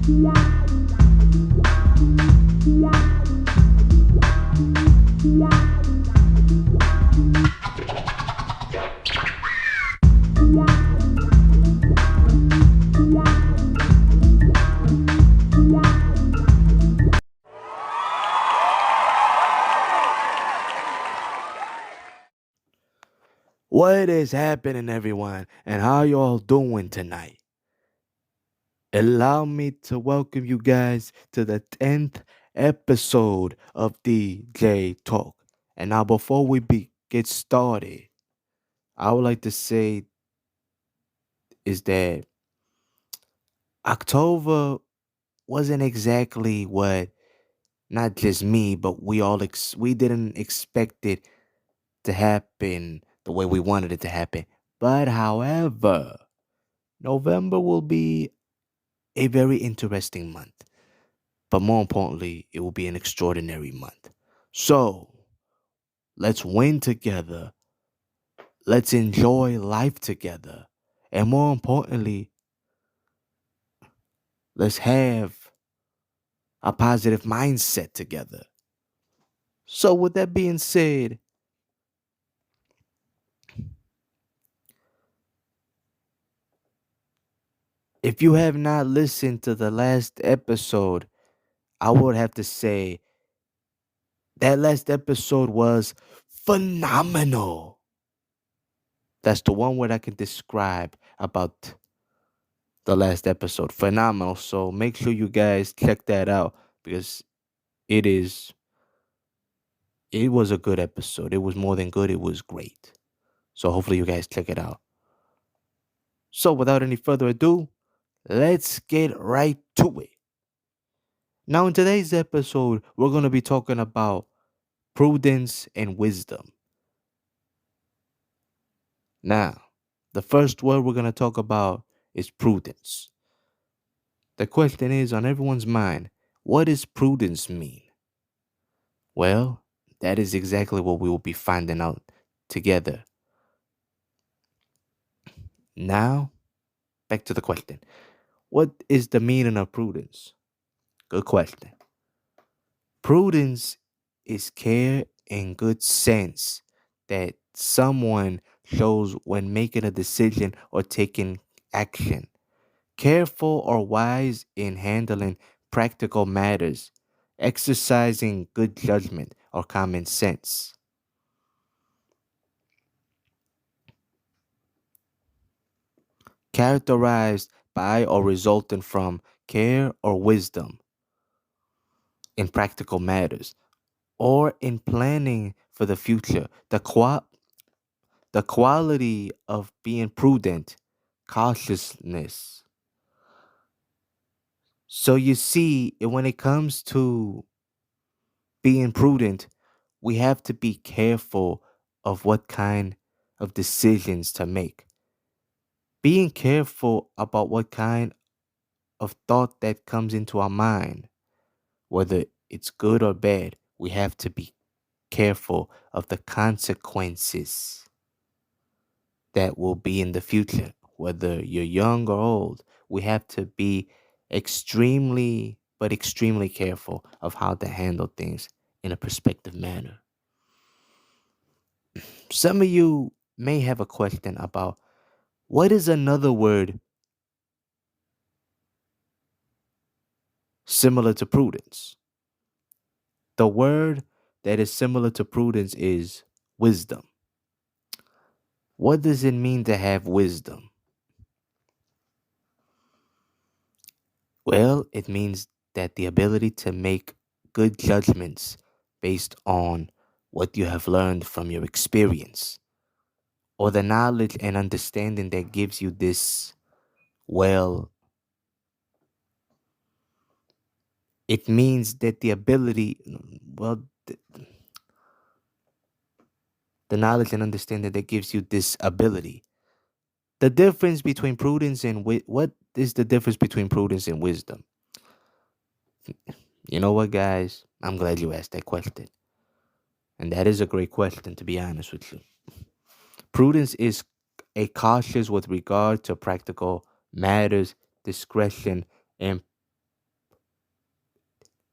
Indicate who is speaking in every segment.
Speaker 1: What is happening, everyone, and how you all doing tonight? Allow me to welcome you guys to the 10th episode of DJ Talk. And now, before we get started, I would like to say is that October wasn't exactly what not just me, but we didn't expect it to happen the way we wanted it to happen. But however, November will be a very interesting month. But more importantly, it will be an extraordinary month. So let's win together. Let's enjoy life together. And more importantly, let's have a positive mindset together. So, with that being said, if you have not listened to the last episode, I would have to say that last episode was phenomenal. That's the one word I can describe about the last episode. Phenomenal. So make sure you guys check that out because it is it was a good episode. It was more than good, it was great. So hopefully you guys check it out. So without any further ado, let's get right to it. Now in today's episode, we're going to be talking about prudence and wisdom. Now, the first word we're going to talk about is prudence. The question is on everyone's mind, what does prudence mean? Well, that is exactly what we will be finding out together. Now, back to the question. What is the meaning of prudence? Good question. Prudence is care and good sense that someone shows when making a decision or taking action. Careful or wise in handling practical matters, exercising good judgment or common sense. Characterized by or resulting from care or wisdom in practical matters or in planning for the future. The quality of being prudent, cautiousness. So you see, when it comes to being prudent, we have to be careful of what kind of decisions to make. Being careful about what kind of thought that comes into our mind, whether it's good or bad, we have to be careful of the consequences that will be in the future. Whether you're young or old, we have to be extremely careful of how to handle things in a perspective manner. Some of you may have a question about what is another word similar to prudence? The word that is similar to prudence is wisdom. What does it mean to have wisdom? Well, it means that the ability to make good judgments based on what you have learned from your experience, or the knowledge and understanding that gives you this, well, it means that the ability, well, the knowledge and understanding that gives you this ability. The difference between prudence and what is the difference between prudence and wisdom? You know what, guys? I'm glad you asked that question. And that is a great question, to be honest with you. Prudence is a cautious with regard to practical matters, discretion, and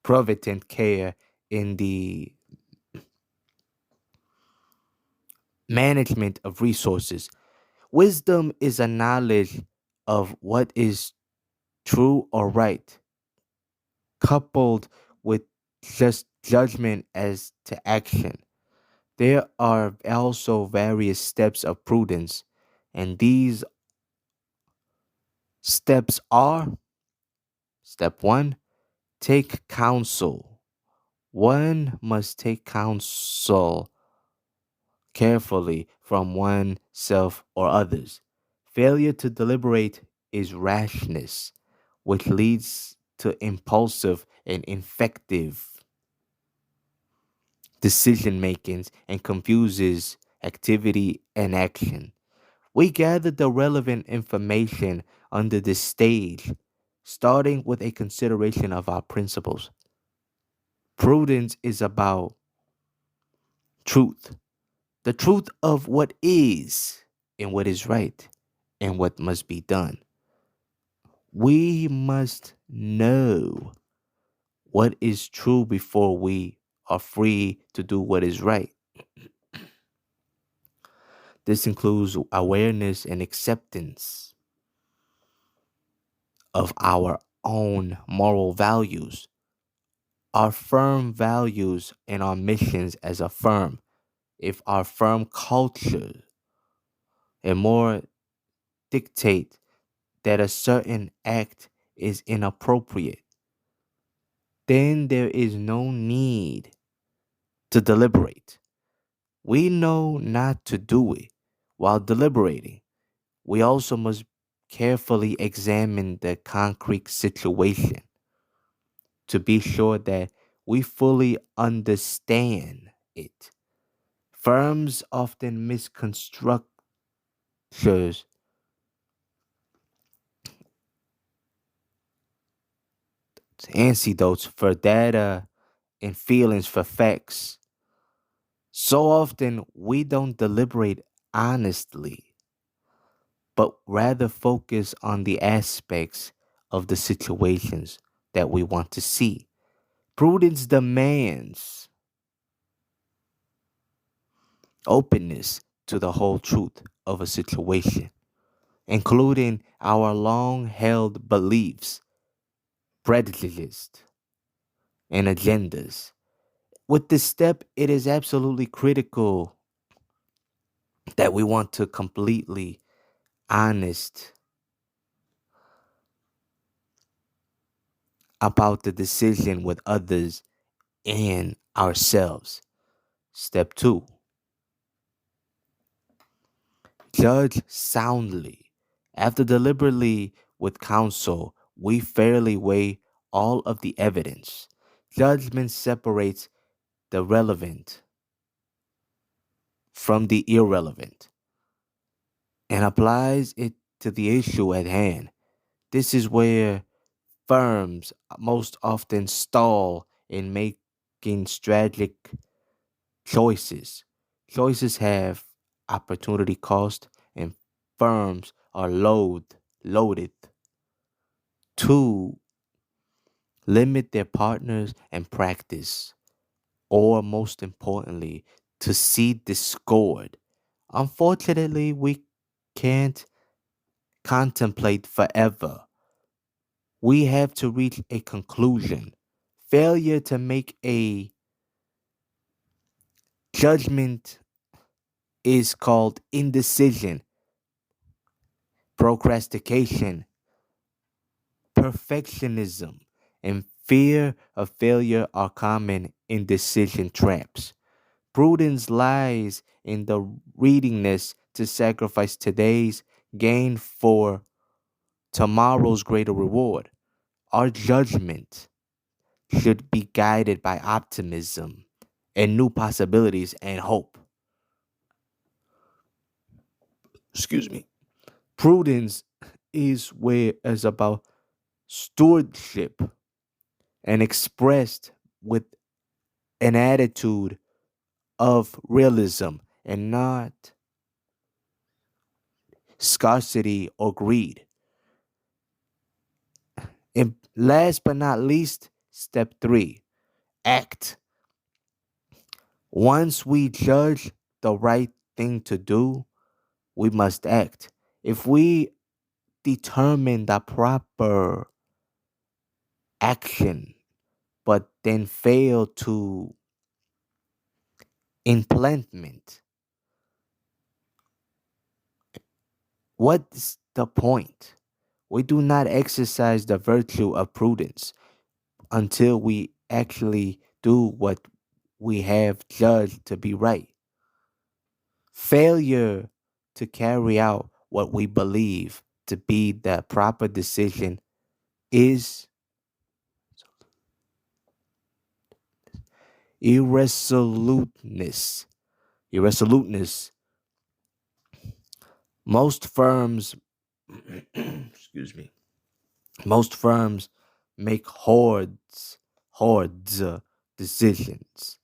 Speaker 1: provident care in the management of resources. Wisdom is a knowledge of what is true or right, coupled with just judgment as to action. There are also various steps of prudence, and these steps are: step one, take counsel. One must take counsel carefully from oneself or others. Failure to deliberate is rashness, which leads to impulsive and infective decision making and confuses activity and action. We gather the relevant information under this stage, starting with a consideration of our principles. Prudence is about truth, the truth of what is and what is right and what must be done. We must know what is true before we are free to do what is right. This includes awareness and acceptance of our own moral values, our firm values, and our missions as a firm. If our firm culture and more dictate that a certain act is inappropriate, then there is no need to deliberate. We know not to do it. While deliberating, we also must carefully examine the concrete situation to be sure that we fully understand it. Firms often misconstruct antidotes for data and feelings for facts. So often we don't deliberate honestly, but rather focus on the aspects of the situations that we want to see. Prudence demands openness to the whole truth of a situation, including our long held beliefs, prejudices, and agendas. With this step, it is absolutely critical that we want to completely honest about the decision with others and ourselves. Step two, judge soundly. After deliberately with counsel, we fairly weigh all of the evidence. Judgment separates the relevant from the irrelevant and applies it to the issue at hand. This is where firms most often stall in making strategic choices. Choices have opportunity cost, and firms are loaded to limit their partners and practice, or most importantly, to see discord. Unfortunately, we can't contemplate forever. We have to reach a conclusion. Failure to make a judgment is called indecision, procrastination, perfectionism, and fear of failure are common indecision traps. Prudence lies in the readiness to sacrifice today's gain for tomorrow's greater reward. Our judgment should be guided by optimism and new possibilities and hope. Excuse me. Prudence is about stewardship and expressed with an attitude of realism and not scarcity or greed. And last but not least, Step 3, act. Once we judge the right thing to do, we must act. If we determine the proper action, but then fail to implement, what's the point? We do not exercise the virtue of prudence until we actually do what we have judged to be right. Failure to carry out what we believe to be the proper decision is irresoluteness. Irresoluteness. Most firms, excuse me, most firms make hordes decisions.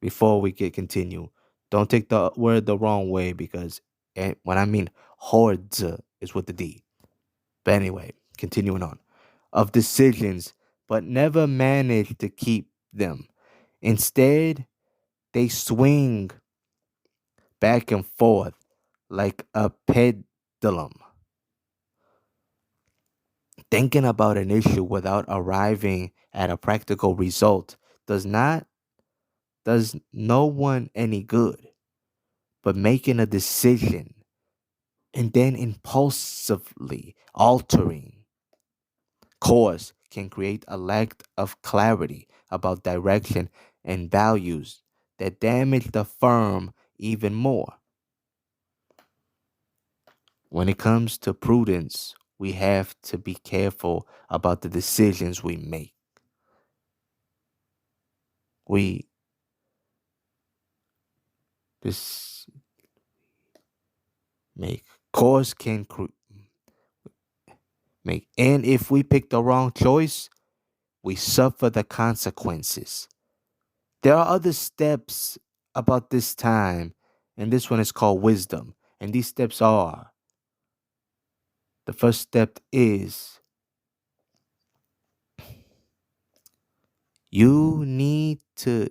Speaker 1: Before we get continue, don't take the word the wrong way because when I mean hordes is with the D. But anyway, continuing on, of decisions, but never manage to keep them. Instead, they swing back and forth like a pendulum. Thinking about an issue without arriving at a practical result does no one any good. But making a decision and then impulsively altering course can create a lack of clarity about direction and values that damage the firm even more. When it comes to prudence, we have to be careful about the decisions we make. We this make course can make, and if we pick the wrong choice, we suffer the consequences. There are other steps about this time, and this one is called wisdom. And these steps are, the first step is you need to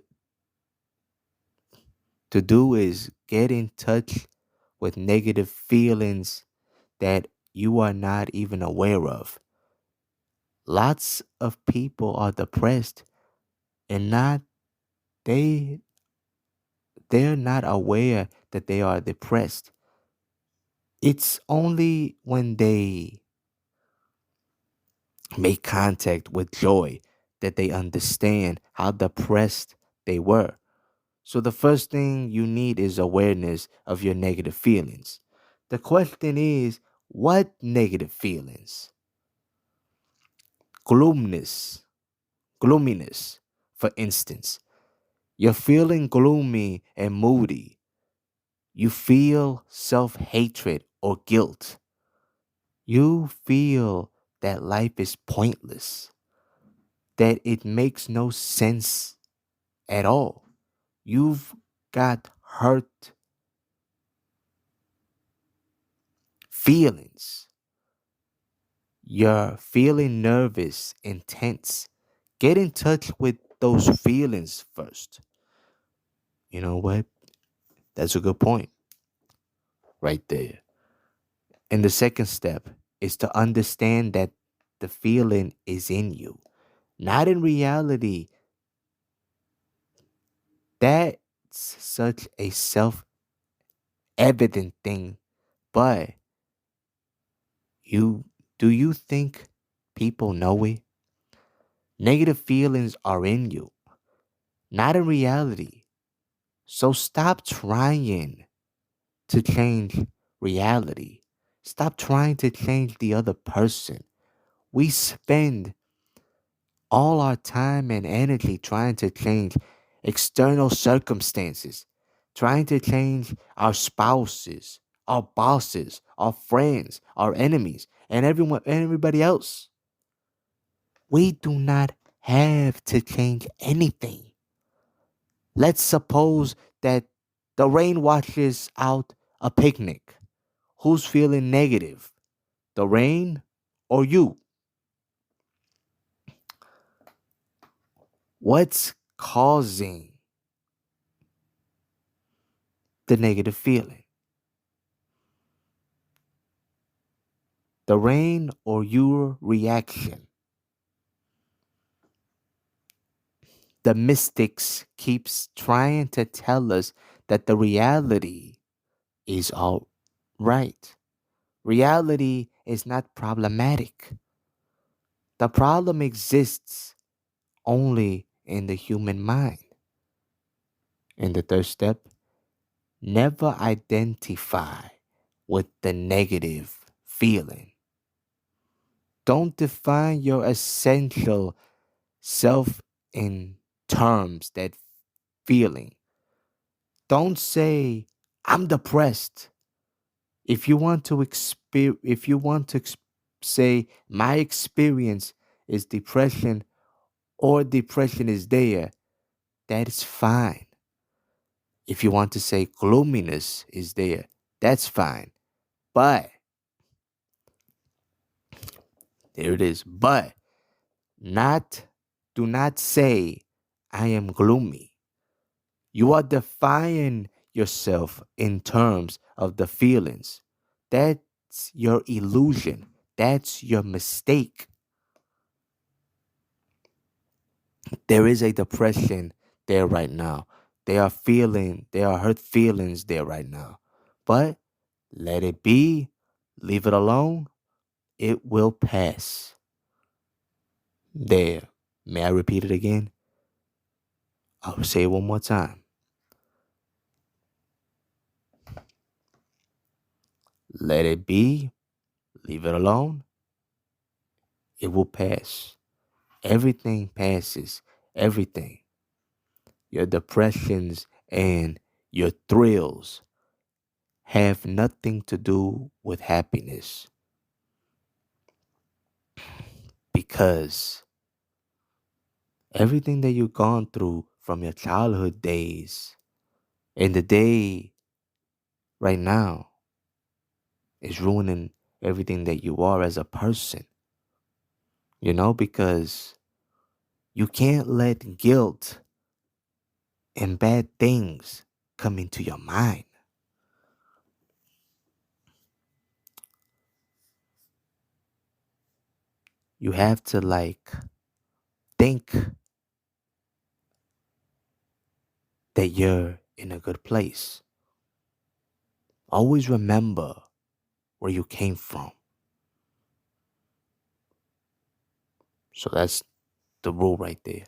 Speaker 1: do is get in touch with negative feelings that you are not even aware of. Lots of people are depressed and not they they're not aware that they are depressed. It's only when they make contact with joy that they understand how depressed they were. So the first thing you need is awareness of your negative feelings. The question is, what negative feelings? Gloominess. Gloominess, for instance. You're feeling gloomy and moody. You feel self-hatred or guilt. You feel that life is pointless, that it makes no sense at all. You've got hurt feelings. You're feeling nervous and tense. Get in touch with those feelings first. You know what? That's a good point right there. And the second step is to understand that the feeling is in you, not in reality. That's such a self evident thing, but you do you think people know it? Negative feelings are in you, not in reality. So stop trying to change reality. Stop trying to change the other person. We spend all our time and energy trying to change external circumstances, trying to change our spouses, our bosses, our friends, our enemies, and everybody else. We do not have to change anything. Let's suppose that the rain washes out a picnic. Who's feeling negative? The rain or you? What's causing the negative feeling? The rain or your reaction? The mystics keeps trying to tell us that the reality is all right. Reality is not problematic. The problem exists only in the human mind. And the third step, never identify with the negative feeling. Don't define your essential self in terms that feeling. Don't say I'm depressed. If you want to say my experience is depression or depression is there, that is fine. If you want to say gloominess is there, that's fine. But there it is. But not do not say I am gloomy. You are defining yourself in terms of the feelings. That's your illusion. That's your mistake. There is a depression there right now. There are hurt feelings there right now. But let it be. Leave it alone. It will pass. There. May I repeat it again? I'll say it one more time. Let it be. Leave it alone. It will pass. Everything passes. Everything. Your depressions and your thrills have nothing to do with happiness because everything that you've gone through from your childhood days and the day right now is ruining everything that you are as a person. Because you can't let guilt and bad things come into your mind. You have to think that you're in a good place. Always remember where you came from. So that's the rule right there.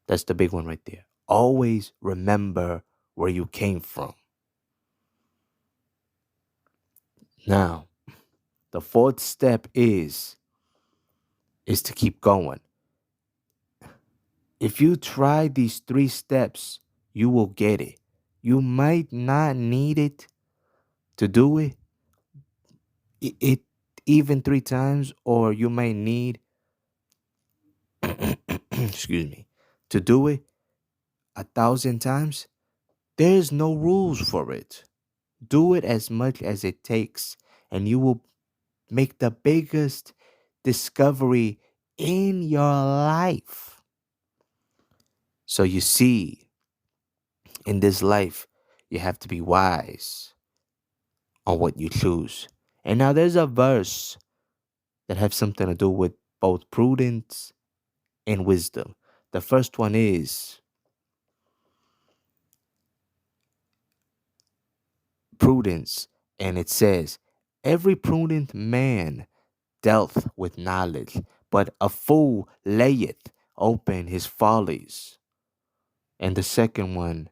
Speaker 1: That's the big one right there. Always remember where you came from. Now, the fourth step is to keep going. If you try these 3 steps, you will get it. You might not need it to do it even 3 times, or you might need excuse me, to do it 1,000 times. There's no rules for it. Do it as much as it takes, and you will make the biggest discovery in your life. So you see, in this life, you have to be wise on what you choose. And now there's a verse that have something to do with both prudence and wisdom. The first one is Prudence, and it says, every prudent man dealt with knowledge, but a fool layeth open his follies. And the second one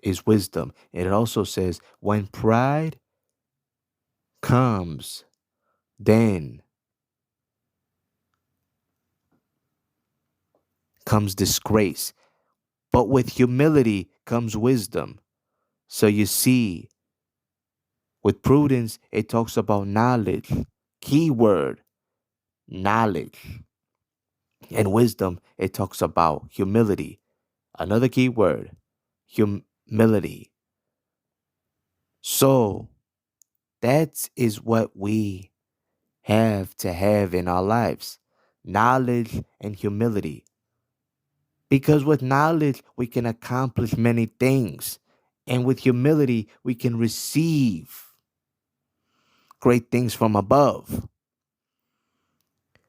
Speaker 1: is wisdom. And it also says, when pride comes, then comes disgrace. But with humility comes wisdom. So you see, with prudence, it talks about knowledge. Keyword, knowledge. And wisdom, it talks about humility. Another key word, humility. So that is what we have to have in our lives: knowledge and humility. Because with knowledge, we can accomplish many things. And with humility, we can receive great things from above.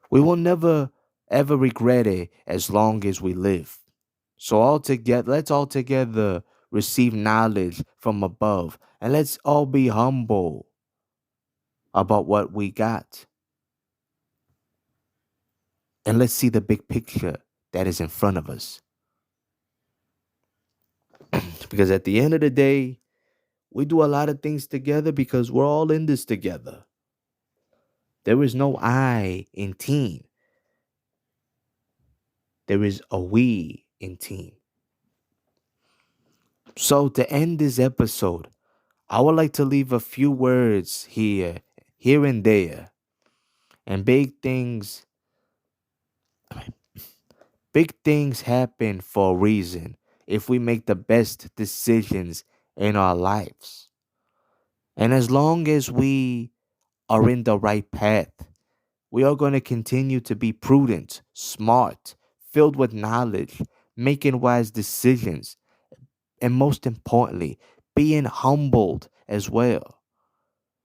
Speaker 1: We will never ever regret it as long as we live. So let's all together receive knowledge from above, and let's all be humble about what we got. And let's see the big picture that is in front of us. Because at the end of the day, we do a lot of things together because we're all in this together. There is no I in team. There is a we in team. So to end this episode, I would like to leave a few words here and there. And big things happen for a reason if we make the best decisions in our lives. And as long as we are in the right path, we are going to continue to be prudent, smart, filled with knowledge, making wise decisions, and most importantly, being humbled as well.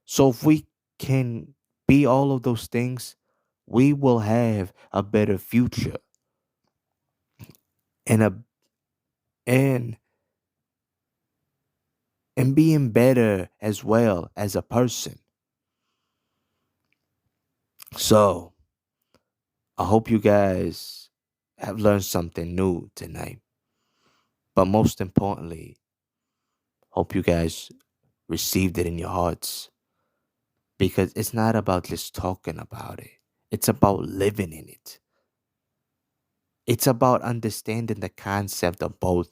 Speaker 1: So if we can be all of those things, we will have a better future and a and and being better as well as a person. So I hope you guys have learned something new tonight. But most importantly, hope you guys received it in your hearts, because it's not about just talking about it. It's about living in it. It's about understanding the concept of both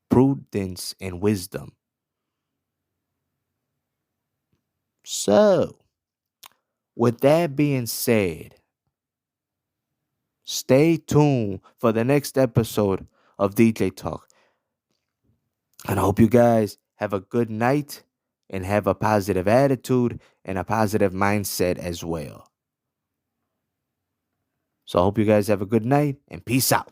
Speaker 1: prudence and wisdom. So, with that being said, stay tuned for the next episode of DJ Talk. And I hope you guys have a good night and have a positive attitude and a positive mindset as well. So I hope you guys have a good night and peace out.